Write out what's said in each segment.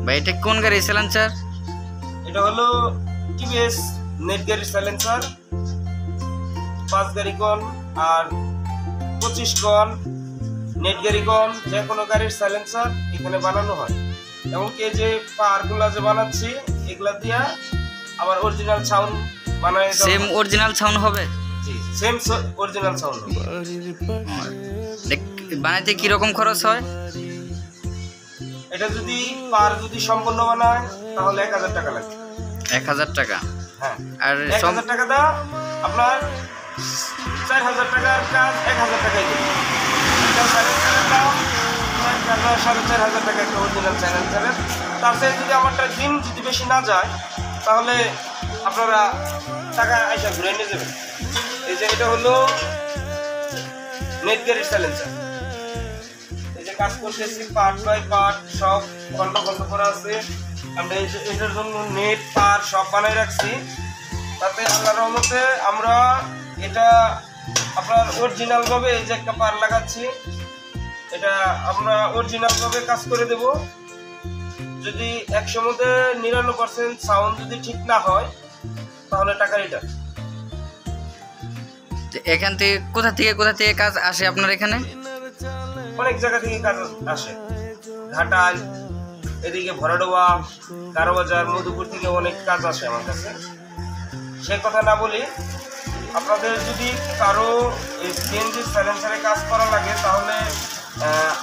ভাই এটা কোন গাড়ি সাইলেন্সার? এটা হলো টিভিএস নেট গাড়ির সাইলেন্সার। 5 গাড়ি কন আর 25 কন নেট গাড়ি কন যে কোনো গাড়ির সাইলেন্সার এখানে বানানো হয়। এমনকি যে পারগুলা যে বানাচ্ছি এগুলা দিয়া আবার অরিজিনাল সাউন্ড বানায়। সেম অরিজিনাল সাউন্ড হবে? জি সেম অরিজিনাল সাউন্ড হবে। বানাইতে কি রকম খরচ হয়? এটা যদি পার যদি সম্পূর্ণ বানায় তাহলে 1000 টাকা লাগবে। 1000 টাকা? হ্যাঁ। আর 1000 টাকা দাও আপনার 4000 টাকার কাজ 1000 টাকায় দেবে। এটা সাইলেন্সারের দাম 4500 টাকা একটা অরিজিনাল সাইলেন্সারের। তার সাথে যদি আমারটা দিন যদি বেশি না যায় তাহলে আপনারা টাকা আইসা ঘুরে নিয়ে যাবেন। এই যে এটা হলো নেট গাড়ির সাইলেন্সার। এই যে কাজ করতেছি পার্ট বাই পার্ট সব খন্ড খন্ড করা আছে। আমরা এটার জন্য নেট পার সব বানাই রাখছি। তাতে আল্লাহর রহমতে আমরা এটা আপনার অরিজিনাল ভাবে এই যে একটা পার লাগাচ্ছি, এটা আমরা অরিজিনাল ভাবে কাজ করে দেব। যদি 100 মধ্যে 99% সাউন্ড যদি ঠিক না হয় তাহলে টাকা রিটার্ন। এখান থেকে কোথা থেকে কাজ আসে আপনার এখানে? অনেক জায়গা থেকে কাজ আসে। ঘাটাল, এদিকে ভরাডোবা, কারোবাজার, মধুপুর থেকে অনেক কাজ আসে আমার কাছে। সে কথা না বলি, আপনাদের যদি কারো এই সিএনজি সাইলেন্সারে কাজ করা লাগে তাহলে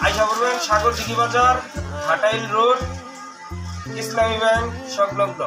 আইসা বলবেন সাগর দিঘি বাজার, ঘাটাইল রোড, ইসলামী ব্যাংক সংলগ্ন।